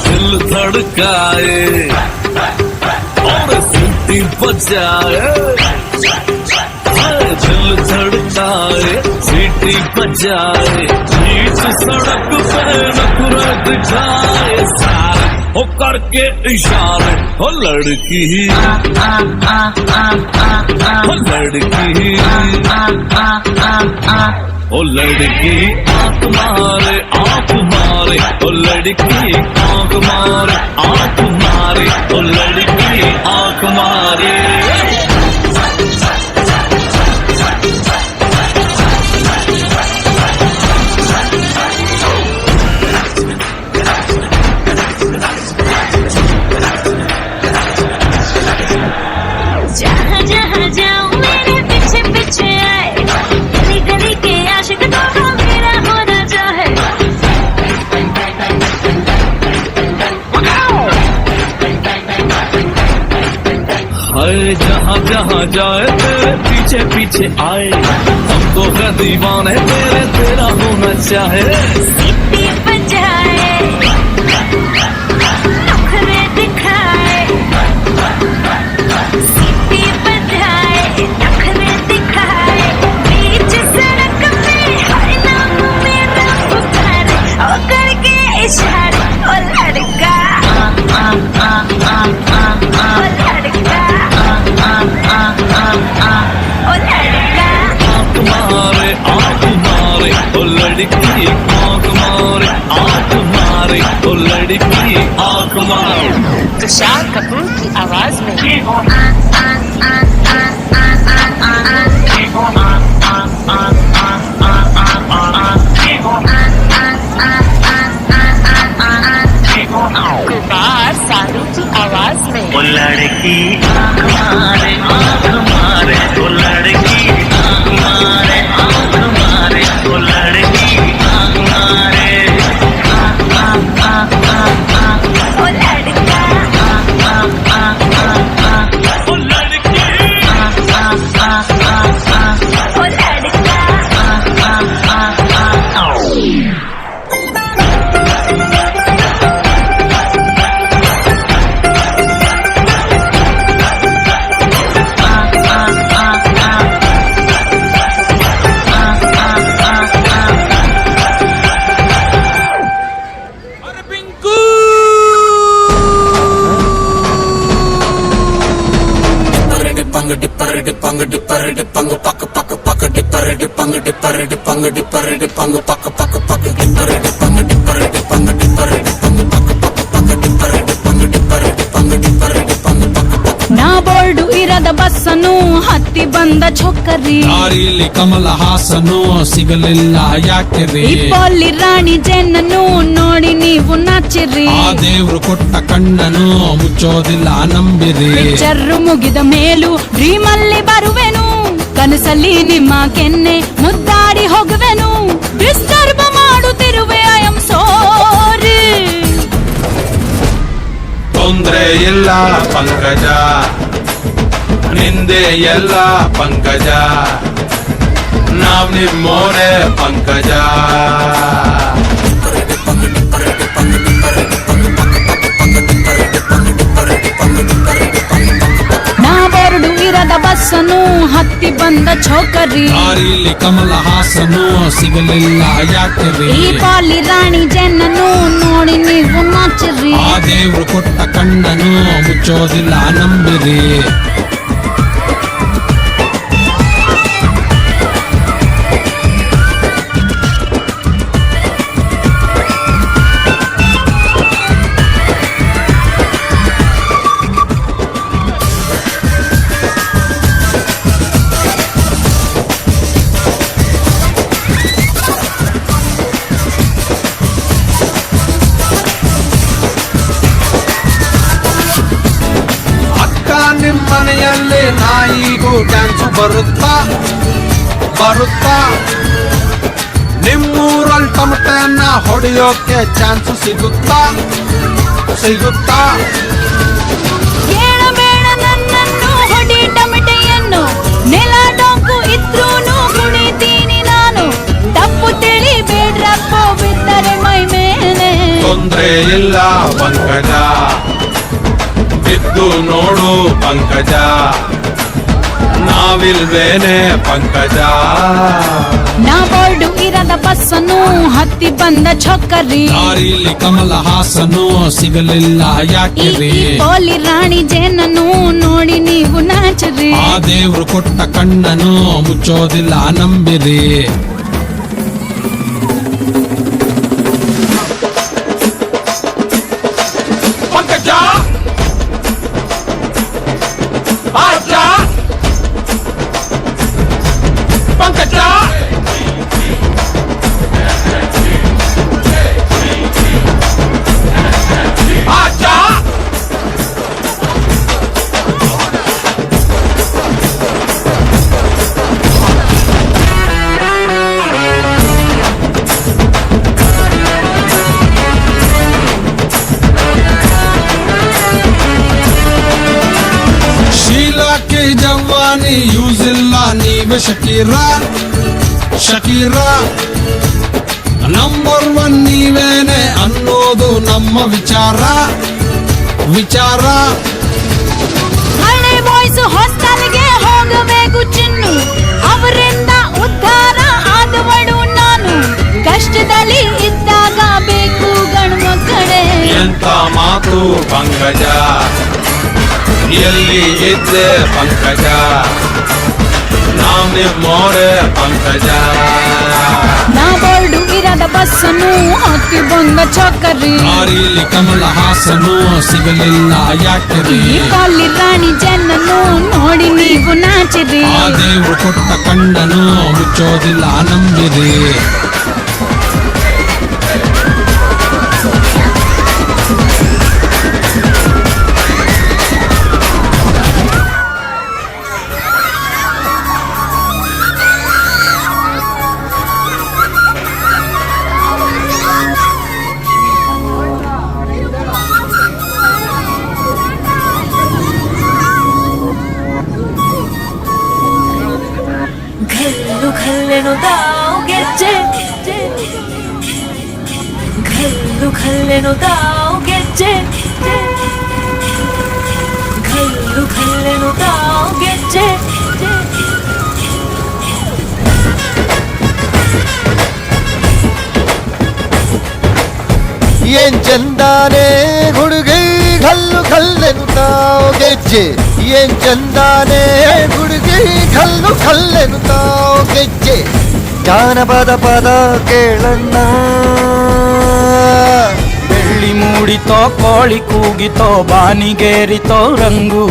दिल धड़काए और सीटी बजाए, दिल धड़काए सीटी बजाए, बीच सड़क पे नखरा दिखाए, सारे हो करके इशारे, हो लड़की हो लड़की ओ लड़की आंख मारे आंख मारे, ओ लड़की आंख मारे आंख मारे, ओ लड़की आंख मारे। जहाँ जहाँ जाऊँ मेरे पीछे पीछे आए, गली गली के आशिक तो मेरा होना चाहे। हाय जहाँ जहाँ जाए तेरे पीछे पीछे आए, हमको है दीवाने तेरे तेरा होना चाहे। सीटी बजाए नखरे दिखाए, सीटी बजाए नखरे दिखाए, बीच सड़क पे हर नाम मेरा पुकारे, ओ करके इशारे, ओ लड़का ओ लड़का ओ लड़का। आंख मारे आंख मारे, ओ लड़की आंख मारे आंख मारे, ओ लड़की आंख मारे। तुषार कपूर की आवाज में गुलबार सानू की आवाज में ओ लड़की आंख मारे आंख मारे, ओ लड़की आंख मारे आंख मारे, ओ लड़की आंख मारे। ओ लड़का ओ लड़की ओ लड़का। ನಾ ಬೋರ್ಡು ಇರದ ಬಸ್ಸನು ಹತ್ತಿ ಬಂದ ಛೊಕ್ಕರಿ, ದಾರಿಲಿ ಕಮಲ ಹಾಸನು ಸಿಗಲಿಲ್ಲ ಯಾಕೆರಿ, ಇಪ್ಪಲ್ಲಿ ರಾಣಿ ಜೆನ್ನನು ನೋಡಿ ನೀವು ನಾಚಿರಿ, ಆ ದೇವ್ರು ಕೊಟ್ಟ ಕಣ್ಣನು ಮುಚ್ಚೋದಿಲ್ಲ ನಂಬಿರಿ. ಪಿಕ್ಚರ್ ಮುಗಿದ ಮೇಲೂ ಡ್ರೀಮ್ ಅಲ್ಲಿ ಬರುವೆನು, ಕನಸಲ್ಲಿ ನಿಮ್ಮ ಕೆನ್ನೆ ಮುದ್ದಾಡಿ ಹೋಗುವೆನು, ಡಿಸ್ಟರ್ಬ್ ಮಾಡುತ್ತಿರುವೆ ಐ ಆಮ್ ಸಾರಿ. ತೊಂದ್ರೆ ಇಲ್ಲ ಪಂಕಜ, ನಿಂದೆ ಎಲ್ಲ ಪಂಕಜ, ನಾವ್ ನಿಮ್ಮೋರೆ ಪಂಕಜ. ನಾ ಬೋರ್ಡು ಇರದ ಬಸ್ಸನು ಹತ್ತಿ ಬಂದ ಛೋಕರಿ, ದಾರಿಲಿ ಕಮಲ ಹಾಸನು ಸಿಗಲಿಲ್ಲ ಯಾಕೆರಿ, ಈ ಪಾಲಿ ರಾಣಿ ಜೆನ್ನನು ನೋಡಿ ನೀವು ನಾಚಿರಿ, ಆ ದೇವ್ರು ಕೊಟ್ಟ ಕಣ್ಣನು ಮುಚ್ಚೋದಿಲ್ಲ ನಂಬಿರಿ. ನಿಮ್ಮನೆಯಲ್ಲಿ ನಾಯಿಗೂ ಡ್ಯಾನ್ಸು ಬರುತ್ತಾ ಬರುತ್ತಾ, ನಿಮ್ಮೂರಲ್ಲಿ ಟಮಟೆಯನ್ನ ಹೊಡೆಯೋಕೆ ಚಾನ್ಸು ಸಿಗುತ್ತಾ ಸಿಗುತ್ತಾ ಕೇಳಬೇಡ ನನ್ನನ್ನು ಹೊಡಿ ಟಮಟೆಯನ್ನು ನೆಲ ಡೊಂಕು ಇದ್ರೂನು ಕುಣಿತೀನಿ ನಾನು ತಪ್ಪು ತಿಳಿಬೇಡ್ರಪ್ಪ ಬಿದ್ದರೆ ಮೈ ಮೇಲೆ ತೊಂದ್ರೆ ಇಲ್ಲ ಪಂಕಜ ಬಿದ್ದು ನೋಡು ಪಂಕಜ ನಾವಿಲ್ವೇನೆ ಪಂಕಜ ನಾ ಬೋರ್ಡು ಇರದ ಬಸ್ಸನ್ನು ಹತ್ತಿ ಬಂದ ಛೊಕ್ಕರಿ ದಾರಿಲಿ ಕಮಲ ಹಾಸನು ಸಿಗಲಿಲ್ಲ ಈ ಯಾಕಿರಿ ಕೋಲಿ ರಾಣಿ ಜೇನನ್ನು ನೋಡಿ ನೀವು ನಾಚರಿ ಆ ದೇವ್ರು ಕೊಟ್ಟ ಕಣ್ಣನು ಮುಚ್ಚೋದಿಲ್ಲ ನಂಬಿರಿ ಪಂಕಜ ಆಚ ಪಂಕಜ ಆಚ ಶೀಲಾಕ್ಕೆ ಜವಾನಿ ಯೂಸ್ ಇಲ್ಲ ನೀವೇ ಶಕೀರ ನಂಬರ್ ಒನ್ ನೀವೇನೆ ಅನ್ನೋದು ನಮ್ಮ ವಿಚಾರ ಹಳೆ ಬಾಯ್ಸ್ ಹಾಸ್ಟೆಲ್ಗೆ ಹೋಗಬೇಕು ಚಿನ್ನು ಅವರಿಂದ ಉದ್ಧಾರ ಆದವಳು ನಾನು ಕಷ್ಟದಲ್ಲಿ ಇದ್ದಾಗ ಬೇಕು ಗಂಡ್ಮಕ್ಕಳೇ ಎಂತ ಮಾತು ಪಂಕಜ ಎಲ್ಲಿ ಇದ್ದೆ ಪಂಕಜ ನಾಮೆ ಮೋರೆ ಪಂಕಜ ನಾ ಬೋರ್ಡು ಇರದ ಬಸ್ಸನ್ನು ಹತ್ತಿ ಬಂದ ಛೊಕ್ಕರಿ ದಾರಿಲಿ ಕಮಲ ಹಾಸನು ಸಿಗಲಿಲ್ಲ ಯಾಕಿರಿ ಈ ಕಾಲಿ ರಾಣಿ ಜನ್ನನ್ನು ನೋಡಿ ನೀವು ನಾಚಿರಿ ಆ ದೇವ್ರು ಕೊಟ್ಟ ಕಣ್ಣನು ಮುಚ್ಚೋದಿಲ್ಲ ನಂಬಿರಿ ಘಲ್ಲು ಘಲ್ಲೆನು ತಾವು ಗೆಜ್ಜೆ ಘಲ್ಲು ಘಲ್ಲೆನು ತಾವು ಗೆಜ್ಜೆ ಘಲ್ಲು ಘಲ್ಲೆನು ತಾವು ಗೆಜ್ಜೆ ಏನ್ ಚಂದಾನೆ ಹುಡುಗಿ ಕಲ್ಲು ಕಲ್ಲೆನುತ್ತಾವ್ ಗೆಜ್ಜೆ ಏನ್ ಚಂದಾನೆ ಹುಡುಗಿ ಕಲ್ಲು ಕಲ್ಲೆನುತ್ತಾವ್ ಗೆಜ್ಜೆ ಜಾನಪದ ಪದ ಕೇಳಣ್ಣ ಬೆಳ್ಳಿ ಮೂಡಿತೋ ಕೋಳಿ ಕೂಗಿತೋ ಬಾನಿಗೇರಿತೋ ರಂಗು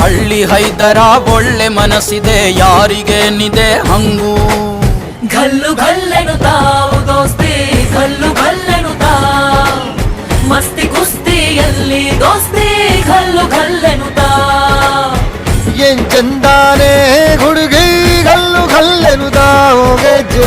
ಹಳ್ಳಿ ಹೈದರ ಒಳ್ಳೆ ಮನಸ್ಸಿದೆ ಯಾರಿಗೇನಿದೆ ಹಂಗು ಘಲ್ಲು ಘಲ್ಲೆನು ತಾವು ದೋಸ್ತಿ ಘಲ್ಲು ಘಲ್ಲೆನು ತಾವ್ ಮಸ್ತಿ ಕುಸ್ತಿಯಲ್ಲಿ ದೋಸ್ತಿ ಘಲ್ಲು ಘಲ್ಲೆನು ತಾವ್ ಏನ್ ಚಂದಾನೆ ಹುಡುಗಿ ಕಲ್ಲು ಕಲ್ಲೆನುತ್ತಾವ್ ಗೆಜ್ಜೆ